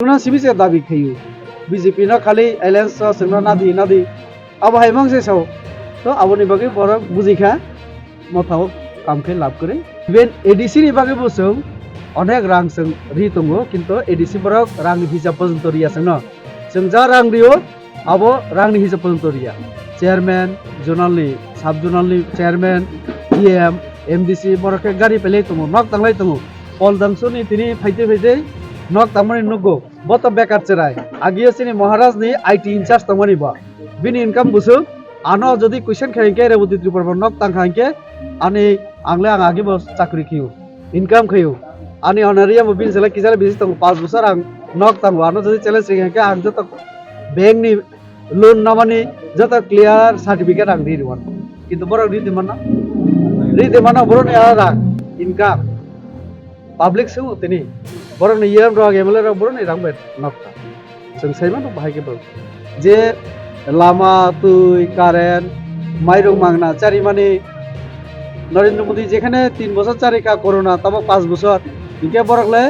Nang sibise dabi khayu BJP na khali alliance sa sengna nadi abo haimang se sau to aboni bagi borok bujikha mothao kamkhe lab kore even ADC ni bagi busung onek rang seng ri tongo kintu ADC borok rang hisab porjonto ria sengno seng ja rang rio abo rang ni hisab porjonto ria chairman zonal ni sub zonal ni chairman EM MDC borok gari pelai tongo nok tanglai tongo pol dangso ni tini phaite nok tamani nugo boto bekar cerai agiyo sini maharaj ni IT incharge tamani ba bini income busu ano jodi question khainke reboti tripur nok tang khainke ani angle ang agi bos chakri khiu income khiu ani honorarium bin sela kijala bisi tang 5 bosor ang nok tang ano jodi challenge khainke ang joto bank ni loan namani joto clear certificate ang di wan kintu borok di mana borok ni ara income public su tini borok ni yam rog emle rog borok ni rangbe nokta seng saima no bahai ke bor je lama tui karen mairung mangna chari mani Narendra Modi যেখানে 3 বছর চারি কা corona তব 5 বছর ইকে বরকলে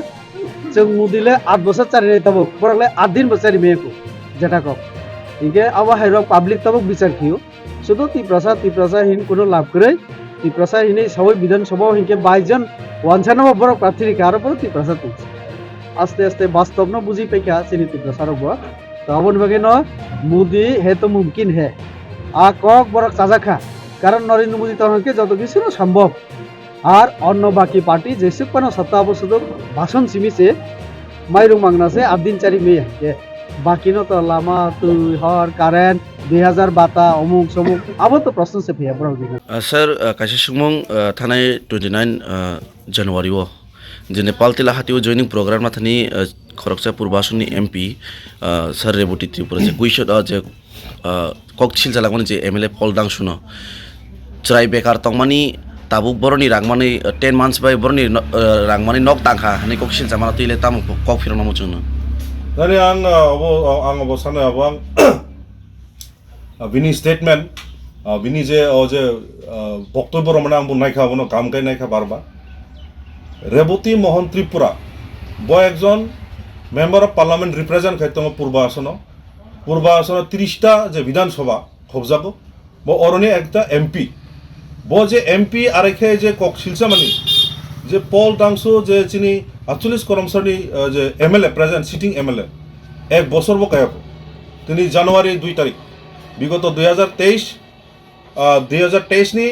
जों মুদিলে 8 বছর চারি নাই তব বরকলে 8 দিন বছরি মেকু যেটা ক ইকে আবা হাইরক পাবলিক তব বিচার কিও শুধু তি প্রসা হিন কোনো লাভ করে তি প্রসা হিনে সবাই বিধানসভা হিনকে 22 জন ওয়ানছানো বরক প্রার্থী কার পর তি প্রসা তুলছে আস্তে আস্তে বাস্তব ন বুঝি পেকা চিনিতি প্রসার হব তো আমন বাগে ন মোদি হে তো মুমকিন হে আ কক বরক চাজাখা কারণ নরেন্দ্র মোদি তখনকে যত কিছু না সম্ভব আর অন্য বাকি পার্টি যেসব কোনো সত্তা অবস্থা ভাষণ সিমিছে মাইরুং মাংনাছে 8 দিন চারি মে কে বাকি ন তো লামা তুই হর কারেন্ট 2000 বাতা অমুক সমুক আবার তো প্রশ্ন সে ফিয়া বড় দিন স্যার কাশি সুমং থানায় 29 জানুয়ারি ও যে নেপাল তিলা হাতিও জয়নিং প্রোগ্রাম না থানি খরকসা পূর্বাসনী এমপি স্যার রেবতী ত্রিপুরা যে কুইশট যে ককছিল জালাগমানি যে এমএলএ পল দাংশুনো চরাই বেকার তংমানি তাবুক বরনি রাংমানি 10 মান্থস বাই বরনি রাংমানি নক তাংখা হানি ককছিল জামানা তুইলে তাম cock ফিরনো মচুনো Dari ang abo sana abang bini statement bini je বক্তব্য রমনা আং বুনাইখা বনো কাম কাই নাইখা বারবা রেবতী মোহন ত্রিপুরা ব একজন মেম্বার অফ পার্লামেন্ট রিপ্রেজেন্ট খাইতং পূর্বা আসন 30টা যে বিধানসভা খবজাবো ব অরনি একটা এমপি ব যে এমপি আরেখে যে কক শিলসামানি যে পল ডাংসু যে চিনি 48 করমসরনি যে এমএলএ প্রেজেন্ট সিটিং এমএলএ এক বছর বকায়াব তিনি জানুয়ারি 2 তারিখ বিগত 2023 নি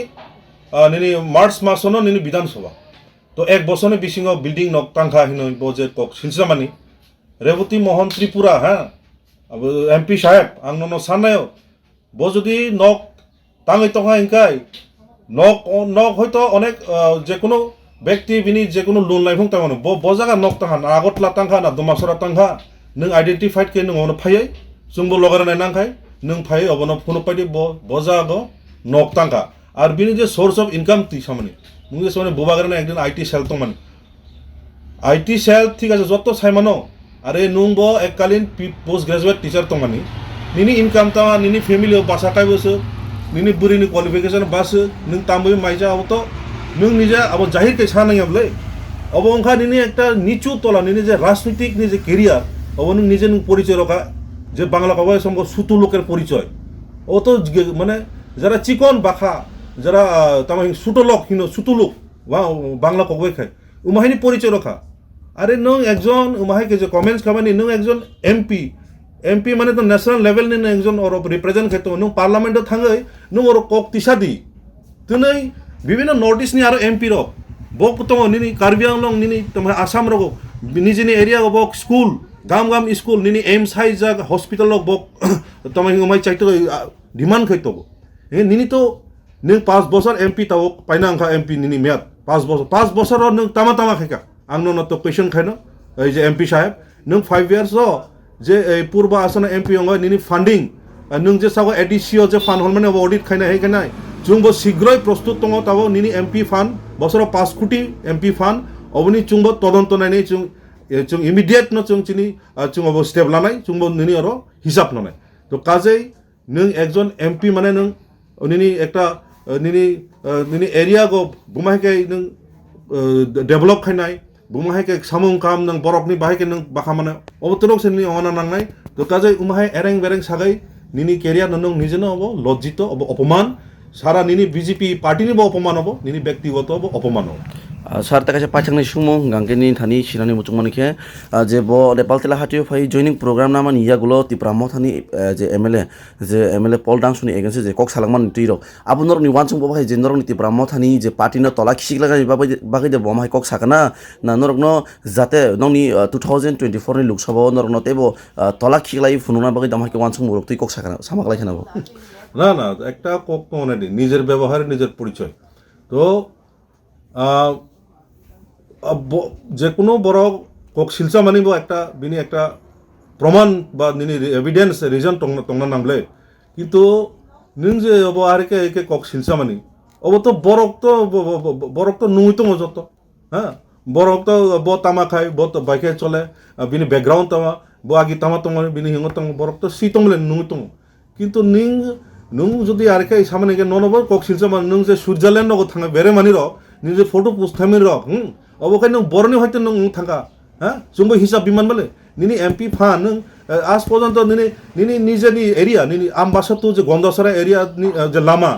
নিনি মার্চ মাসনো নিনি বিধানসভা তো এক বছরে বিসিং বিল্ডিং নক তাংখা হিন বজে কক শিলসামানি রেবতী মোহন ত্রিপুরা হ্যাঁ এমপি সাহেব আংন সানায় ব যদি নক তাঙই তখা ইনকাই নক হয়তো অনেক যে কোনো ব্যক্তি বিনি যে কোনো লোন লাইফং তাঙানো ব জায়গা নক তাঙা না আগতলা তাংখা না দমাসরা তাংখা নং আইডেন্টিফাইড কে নং ফাইयै जोंबो लगार नायनांखाय नों फाय अबनो फनो पाइदि बजागो नक तांखा আর বিনি যে সোর্স অফ ইনকাম তি সামনে মুগে সামনে বোবাগারে না একদিন আইটি সেল তং মানে আইটি সেল ঠিক আছে যত সাইমানো আরে নুংব এককালীন পোস্ট গ্রাজুয়েট টিচার তং মানে নিনি ইনকাম তা নিনি ফ্যামিলি বাসা কাই বসে নিনি বুরিনি কোয়ালিফিকেশন বাস নং তামবই মাইজা আবতো নং নিজে আব জাহির কে সানাইয়াবলে অবংখা নিনি একটা নিচু তলা নিনি যে রাজনৈতিক নিজে ক্যারিয়ার অবন নিজে পরিচয় রাখা যে বাংলা কবাই সঙ্গ সুতু লোকের পরিচয় ও তো মানে যারা চিকন বাখা যারা তামাই সুতো লোক হিনো সুতু লোক বাংলা কবাই খায় উমাহিনী পরিচয় রাখা আরে নং একজন উমাহিকে যে কমেন্টস খাবানি নং একজন এমপি মানে তো ন্যাশনাল লেভেল নি একজন ওর রিপ্রেজেন্ট খাইতো নং পার্লামেন্টে থাঙ্গই নং ওর কক তিসাদি তুই বিভিন্ন নর্থ ইস্ট নি আরো এমপি রক বক তো নিনি কার্বি আংলং নিনি তোমার আসাম রক নিজেনি এরিয়া বক স্কুল গাম স্কুল নিনি এইমস হাই জাগ হসপিটাল বক তোমাই উমাই চাইতো ডিমান্ড খাইতো নিনি তো নং 5 বছর এমপি তাও পাইনা আংখা এমপি নিনি মেয়াদ 5 বছর নং তামা খাইকা আংনো ন তো কোয়েশ্চন খাইনো এই যে এমপি সাহেব নং 5 ইয়ার্স যে পূর্ব আসন এমপি অঙ্গ নিনি ফান্ডিং নং যে সাগো এডিসিও যে ফান্ড হল মানে অডিট খাইনা হে খাইনাই চুংবো শীঘ্রই প্রস্তুত তঙ্গ তাও নিনি এমপি ফান্ড বছর 5 কোটি এমপি ফান্ড অবনি চুংবো তদন্ত নাইনি চুং ইমিডিয়েট ন চুং চিনি চুং অব স্টেপ লানাই চুংবো নিনি আরো হিসাব ননাই তো কাজেই নং একজন এমপি মানে নং নিনি একটা নিনি এরিয়া গো বুমাইকে নং develop খাইনাই bumahay ke samung kam nang borok ni bahai ke nang baka mana obotorok sen ni ona nang nai to kajai umahay ereng bereng sagai nini career nang nije na obo লজ্জিত obo অপমান সারা নিনি BJP party নিবো অপমান হবো নিনি ব্যক্তিগত হবো অপমান হবো sar ta kaisa paithaknai sumung gangkeni thani sinani muchung manikhe je bo Nepal tila hatio phai joining program namani yagulo tipramo thani je MLA Paul Dangsuni agency je kok salangman tuirok abunor ni wansung bo bhai je norok ni tipramo thani je party no tola khisiglaga bagai de bomai kok sakana na norok no jate nongni 2024 ni loksabha norok no tebo tola khiglai fununa bagai damai ke wansung murok tui kok sakana samaklai khanabo না না একটা cock মানে নিজের ব্যবহারে নিজের পরিচয় তো যে কোনো বড় কক শিলসা মানিব একটা বিনি একটা প্রমাণ বা নিনি এভিডেন্স রিজন টংনা নামলে কিন্তু নং যে অব আরেকে একে কক শিলসা মানি অব তো বরক তো নুই তো যত হ্যাঁ বরক তো ব তামা খাই ব তো বাইকে চলে বিনি ব্যাকগ্রাউন্ড তামা ব আগি তামা তং বিনি হিঙ্গ তং বরক তো সি তংলে নুই তং কিন্তু নিং নং যদি আরেকে সামনে গে ননব কক শিলসা মান নং যে সুইজারল্যান্ড নগো থাঙা বেরে মানি র নিজে ফটো পোস্ট থামি র অবকাই নং বরনি হয়তো নং থাকা হ্যাঁ जोंबो हिसाब बिमान बले निनी एमपी फा नों आज पर्यन्त निनी निजेनि एरिया निनी आमबासातु जे गन्दासरा एरिया जे लामा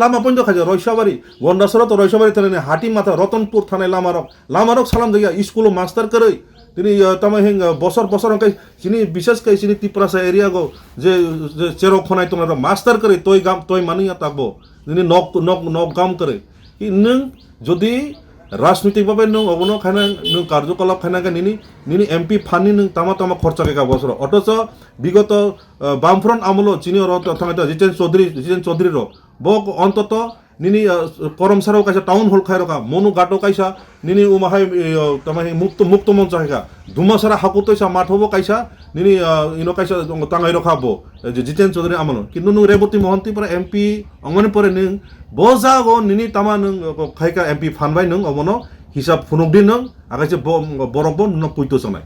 लामा पन्द खाजे रयसाबारी गन्दासरा तो रयसाबारी थाने हाटी माथा रतनपुर थाने लामारक सालाम दिया स्कुल मास्टर करे তিনি তামা হেং বছর কাই চিনি বিশেষ কাই চিনি তিপ্রাসা এরিয়া গো যে চেরো খনাই তোমার মাস্টার করে তই মানিয়া তাকবো তিনি নক গাম করে কি নং যদি রাজনৈতিকভাবে নং অবনো খানা নং কার্যকলাপ খানাকে নিনি এমপি ফানি নং তামা খরচা কেকা বছর অথচ বিগত বামফ্রন্ট আমল চিনি জিতেন চৌধুরী বক অন্তত নিনি করমসারাও কাইসা টাউন হল খাই রকা মনু গাটো কাইসা নিনি উমাহাই তামাই মুক্ত মঞ্চ হাইকা ধুমাসারা হাকুতইসা মাঠবো কাইসা নিনি ইনো কাইসা তাঙ্গাই রখাবো যে জিতেন চৌধুরী আমল কিন্তু নং রেবতী মহন্তি পরে এমপি অঙ্গনি পরে নং বজাগো নিনি তামা নং খাইকা এমপি ফানবাই নং অবনো হিসাব ফুনুক দিন নং আগাইছে বরকবো নং পুইতো চানাই